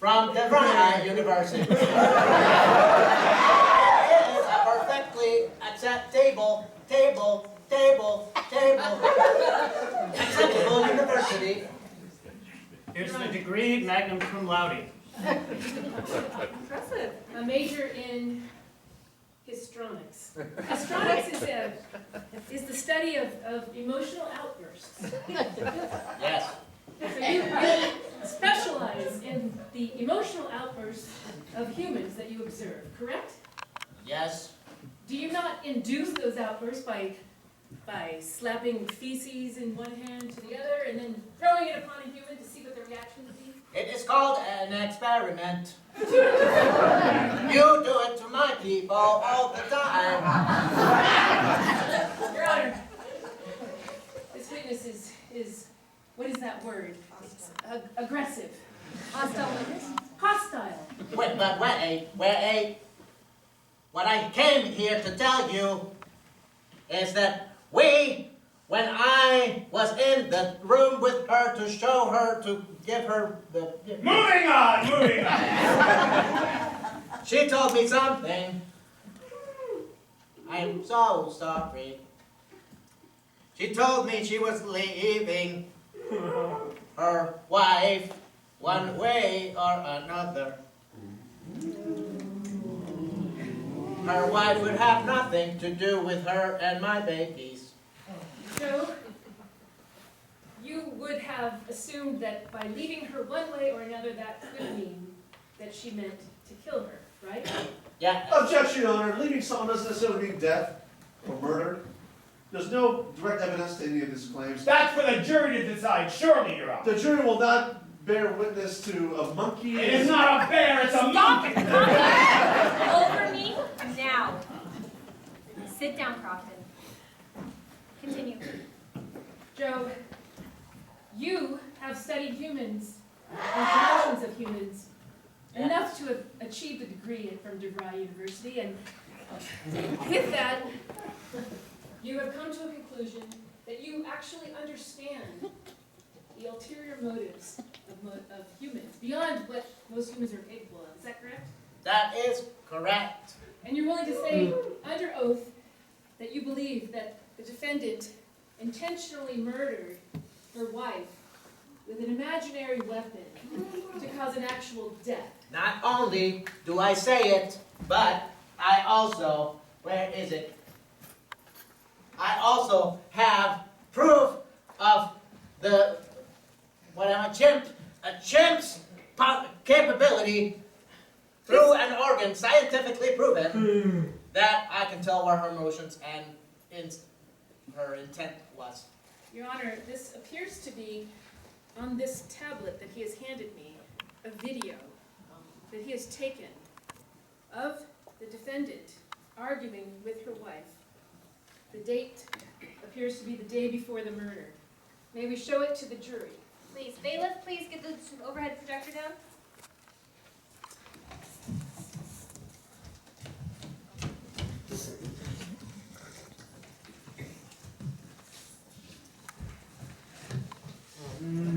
from Valerie University. It is a perfectly acceptable acceptable university. Here's the degree, magna cum laude. Impressive. A major in histrionics. Histrionics is the study of emotional outbursts. Yes. So you specialize in the emotional outbursts of humans that you observe, correct? Yes. Do you not induce those outbursts by slapping feces in one hand to the other and then throwing it upon a human to see what the reaction would be? It is called an experiment. You do it to my people all the time. Your Honor, this witness is what is that word? Aggressive. Hostile witness? Hostile. Wait, but wait. What I came here to tell you is that when I was in the room with her to show her, to give her the... Moving on! She told me something. I'm so sorry. She told me she was leaving her wife one way or another. Her wife would have nothing to do with her and my babies. So, you would have assumed that by leaving her one way or another, that could mean that she meant to kill her, right? Yeah. Objection, Your Honor. Leaving someone doesn't necessarily mean death or murder. There's no direct evidence to any of his claims. That's for the jury to decide, surely, Your Honor. The jury will not bear witness to a monkey. It is not a bear, it's a monkey! Over me now. Sit down, Crofton. Continue. Joe, you have studied humans and emotions of humans enough to have achieved a degree from DeVry University, and with that, you have come to a conclusion that you actually understand the ulterior motives of humans, beyond what most humans are capable of. Is that correct? That is correct. And you're willing to say under oath that you believe that the defendant intentionally murdered her wife with an imaginary weapon to cause an actual death. Not only do I say it, but I also, where is it? I also have proof of the, a chimp's capability through an organ scientifically proven that I can tell where her emotions and her intent was. Your Honor, this appears to be, on this tablet that he has handed me, a video that he has taken of the defendant arguing with her wife. The date appears to be the day before the murder. May we show it to the jury? Please, bailiff, please get the overhead projector down.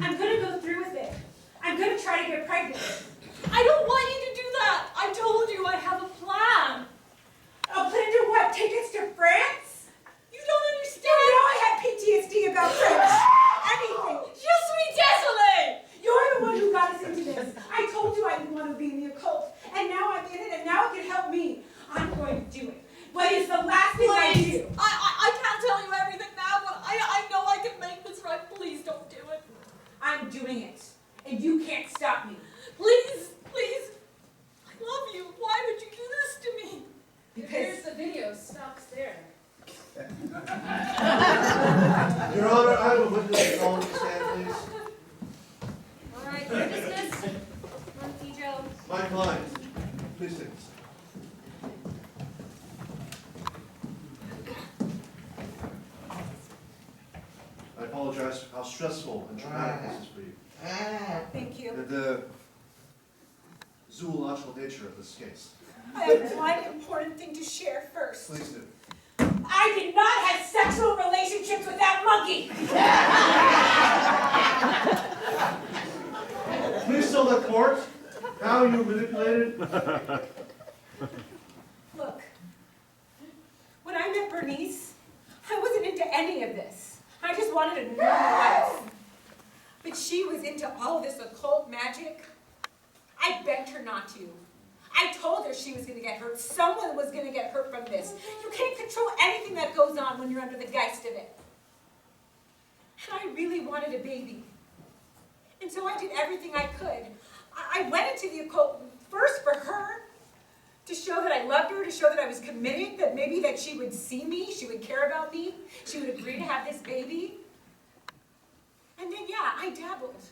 I'm gonna go through with it. I'm gonna try to get pregnant. I don't want you to do that. I told you I have a plan. A plan to what? Tickets to France? You don't You understand. know I had PTSD about France. Anything. Je suis désolée. You're the one who got us into this. I told you I didn't want to be in the occult, and now I'm in it, and now it can help me. I'm going to do it. But it's the last thing I Please. do. I can't tell you everything now, but I know I can make this right. Please don't do it. I'm doing it, and you can't stop me. Please, please. I love you. Why would you do this to me? It appears the video stops there. Your Honor, I have a witness calling to stand, please. All right, you're dismissed. Monkey Joe. My client. Please take this. I apologize for how stressful and traumatic this is for you. Thank you. And the zoological nature of this case. I have one important thing to share first. Please do. I did not have sexual relationships with that monkey. Please tell the court How you manipulated? Look, when I met Bernice, I wasn't into any of this. I just wanted a normal life. But she was into all this occult magic. I begged her not to. I told her she was going to get hurt. Someone was going to get hurt from this. You can't control anything that goes on when you're under the geist of it. And I really wanted a baby. And so I did everything I could. I went into the occult first for her, to show that I loved her, to show that I was committed, that maybe that she would see me, she would care about me, she would agree to have this baby. And then, yeah, I dabbled.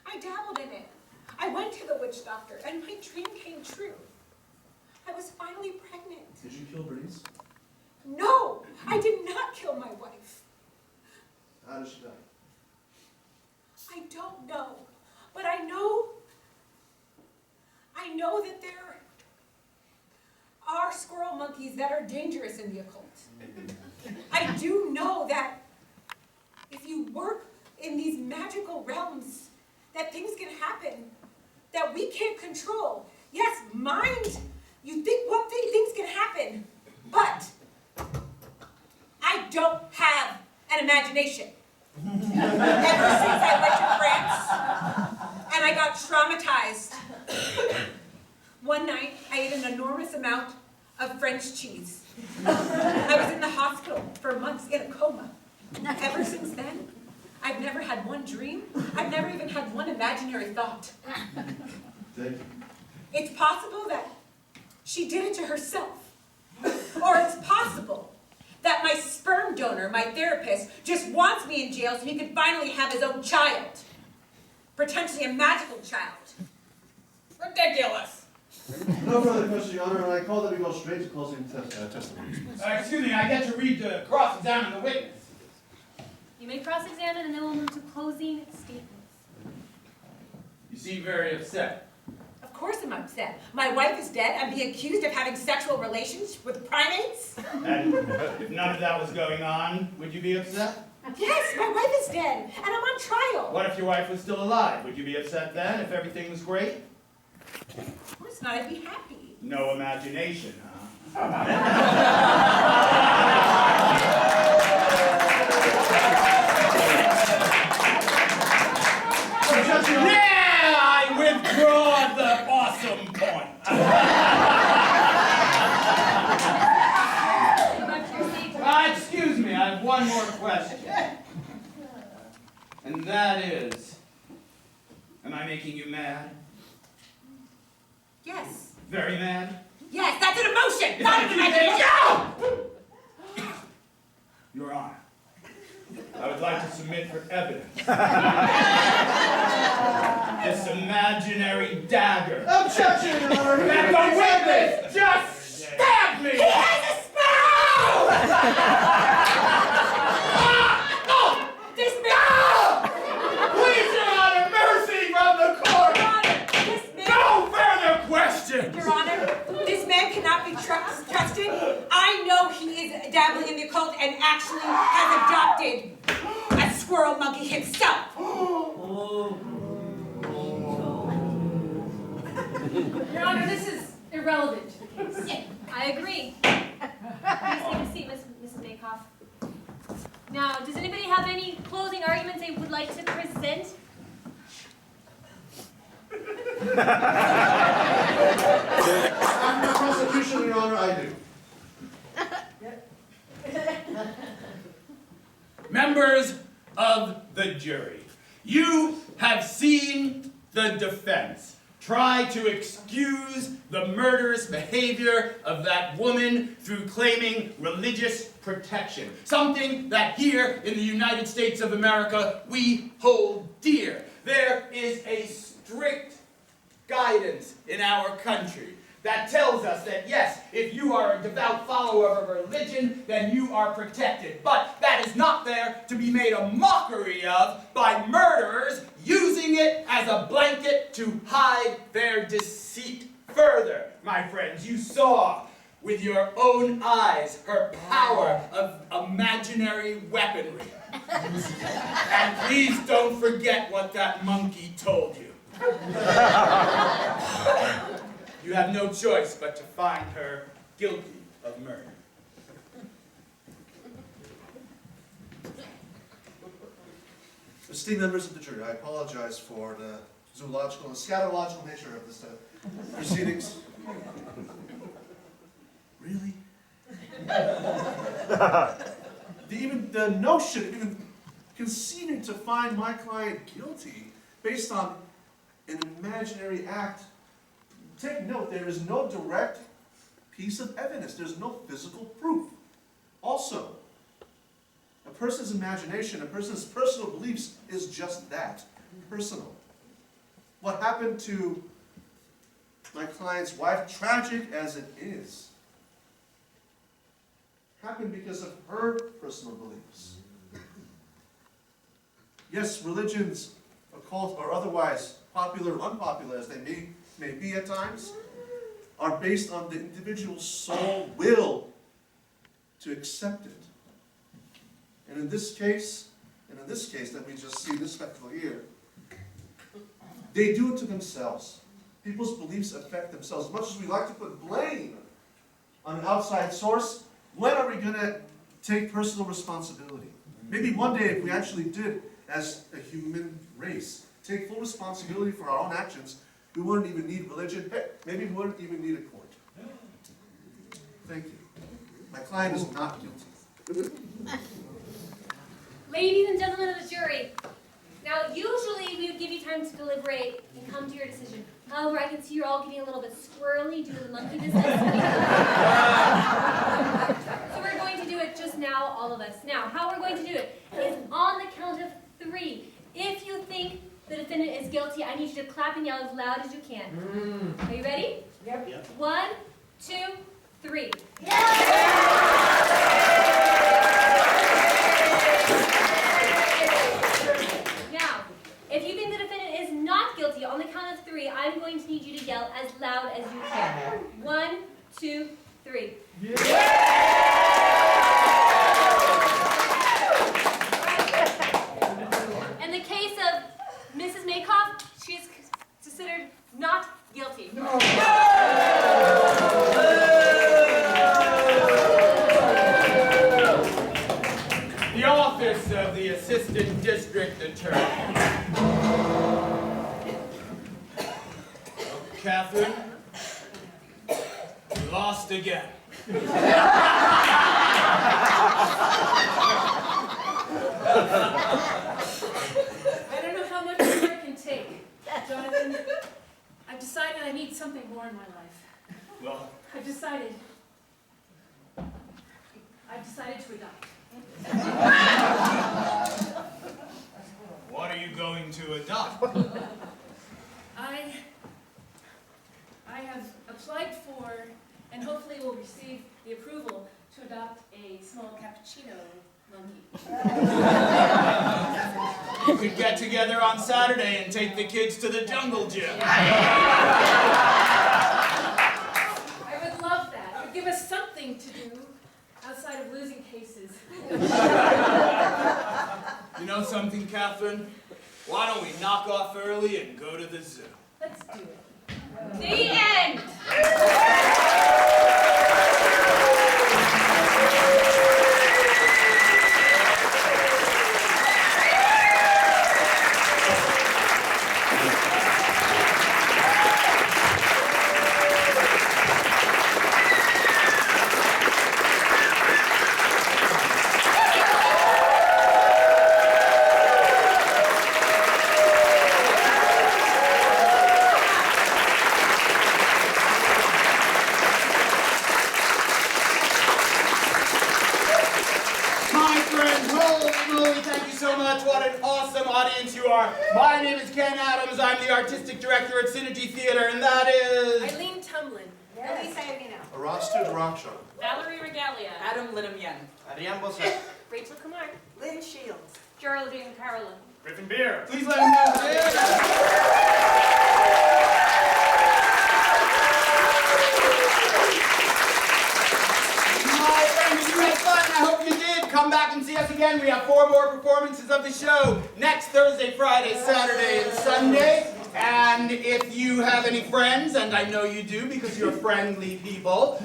I dabbled in it. I went to the witch doctor, and my dream came true. I was finally pregnant. Did you kill Bernice? No, I did not kill my wife. How did she die? I don't know, but I know that there are squirrel monkeys that are dangerous in the occult. I do know that if you work in these magical realms, that things can happen that we can't control. Yes, mind, you think one thing, things can happen, but I don't have an imagination. Ever since I went to France and I got traumatized, one night I ate an enormous amount of French cheese. I was in the hospital for months in a coma. Ever since then, I've never had one dream. I've never even had one imaginary thought. Thank you. It's possible that she did it to herself. Or it's possible that my sperm donor, my therapist, just wants me in jail so he can finally have his own child. Potentially a magical child. Ridiculous. No further questions, Your Honor, and I call that we go straight to closing testimony. Excuse me, I get to read the cross-examine the witness. You may cross-examine and then we'll move to closing statements. You seem very upset. Of course I'm upset. My wife is dead. I'm being accused of having sexual relations with primates. And if none of that was going on, would you be upset? Yes, my wife is dead, and I'm on trial. What if your wife was still alive? Would you be upset then if everything was great? Of course not, I'd be happy. No imagination, huh? Yeah, I withdraw the awesome point. Excuse me, I have one more question. And that is, am I making you mad? Yes. Very mad? Yes, that's an emotion, not an imagination. Your Honor, I would like to submit for evidence this imaginary dagger. Objection, Your Honor! That the witness just stabbed me! He has a spell! This man! Please, Your Honor, mercy from the court! Your Honor, this man... No further questions! Your Honor, this man cannot be trusted. I know he is dabbling in the occult and actually has adopted a squirrel monkey himself. Your Honor, this is irrelevant to the case. I agree. Please take a seat, Mrs. Baykoff. Now, does anybody have any closing arguments they would like to present? After the prosecution, Your Honor, I do. Members of the jury, you have seen the defense try to excuse the murderous behavior of that woman through claiming religious protection, something that here in the United States of America we hold dear. There is a strict guidance in our country that tells us that, yes, if you are a devout follower of a religion, then you are protected. But that is not there to be made a mockery of by murderers using it as a blanket to hide their deceit. Further, my friends, you saw with your own eyes her power of imaginary weaponry. And please don't forget what that monkey told you. You have no choice but to find her guilty of murder. Esteemed members of the jury, I apologize for the zoological and scatological nature of this proceedings. Really? Even the notion, even conceiving to find my client guilty based on an imaginary act, take note, there is no direct piece of evidence. There's no physical proof. Also, a person's imagination, a person's personal beliefs is just that, personal. What happened to my client's wife, tragic as it is, happened because of her personal beliefs. Yes, religions, occult or otherwise, popular or unpopular as they may be at times, are based on the individual's soul will to accept it. And in this case that we just see, this spectacle here, they do it to themselves. People's beliefs affect themselves. As much as we like to put blame on an outside source, when are we going to take personal responsibility? Maybe one day if we actually did, as a human race, take full responsibility for our own actions, we wouldn't even need religion. Maybe we wouldn't even need a court. Thank you. My client is not guilty. Ladies and gentlemen of the jury, now usually we would give you time to deliberate and come to your decision. However, I can see you're all getting a little bit squirrely due to the monkey business. So we're going to do it just now, all of us. Now, how we're going to do it is on the count of 3. If you think the defendant is guilty, I need you to clap and yell as loud as you can. Are you ready? Yep. 1, 2, 3. Now, if you think the defendant is not guilty, on the count of 3, I'm going to need you to yell as loud as you can. 1, 2, 3. In the case of Mrs. Maykoff, she is considered not guilty. The office of the Assistant District Attorney. Catherine, you lost again. I don't know how much more I can take, Jonathan. I've decided I need something more in my life. Well, I've decided to adopt. what are you going to adopt? I have applied for, and hopefully will receive the approval to adopt a small cappuccino monkey. You could get together on Saturday and take the kids to the jungle gym. I would love that. It would give us something to do outside of losing cases. You know something, Catherine? Why don't we knock off early and go to the zoo? Let's do it. The end! My name is Ken Adams. I'm the Artistic Director at Synergy Theater, and that is... Eileen Tumlin. Elisa Avino. Arastid Raksha. Valerie Regalia. Adam Linham-Yen. Adrian Bosa. Rachel Kumar. Lynn Shields. Geraldine Carolyn. Griffin Beer. Please let him know. My friends, you had fun. I hope you did. Come back and see us again. We have 4 more performances of the show next Thursday, Friday, Saturday, and Sunday. And if you have any friends, and I know you do because you're friendly people,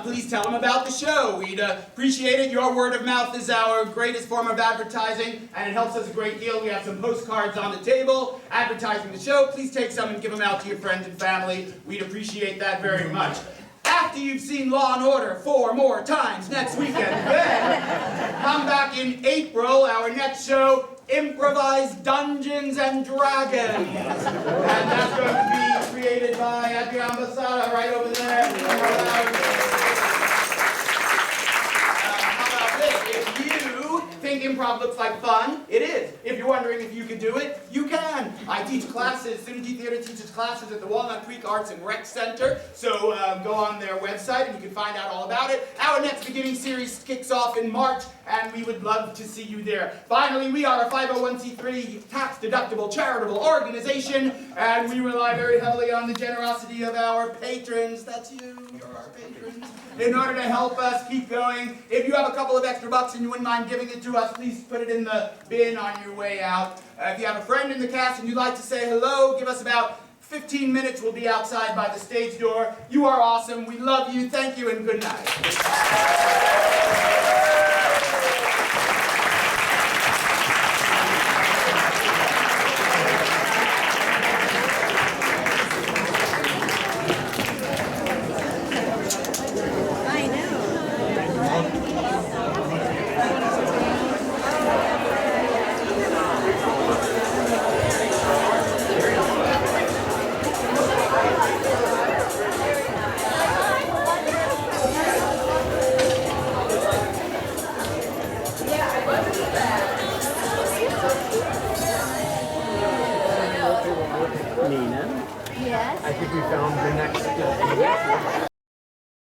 please tell them about the show. We'd appreciate it. Your word of mouth is our greatest form of advertising, and it helps us a great deal. We have some postcards on the table advertising the show. Please take some and give them out to your friends and family. We'd appreciate that very much. After you've seen Law & Order 4 more times next weekend, then come back in April, our next show, Improvised Dungeons and Dragons. And that's going to be created by Adrian Basada right over there. How about this? If you think improv looks like fun, it is. If you're wondering if you can do it, you can. I teach classes, Synergy Theater teaches classes at the Walnut Creek Arts and Rec Center, so go on their website and you can find out all about it. Our Next Beginning series kicks off in March, and we would love to see you there. Finally, we are a 501c3 tax-deductible charitable organization, and we rely very heavily on the generosity of our patrons. That's you, you're our patrons. In order to help us keep going, if you have a couple of extra bucks and you wouldn't mind giving it to us, please put it in the bin on your way out. If you have a friend in the cast and you'd like to say hello, give us about 15 minutes. We'll be outside by the stage door. You are awesome. We love you. Thank you and good night. Nina? Yes? I think we found the next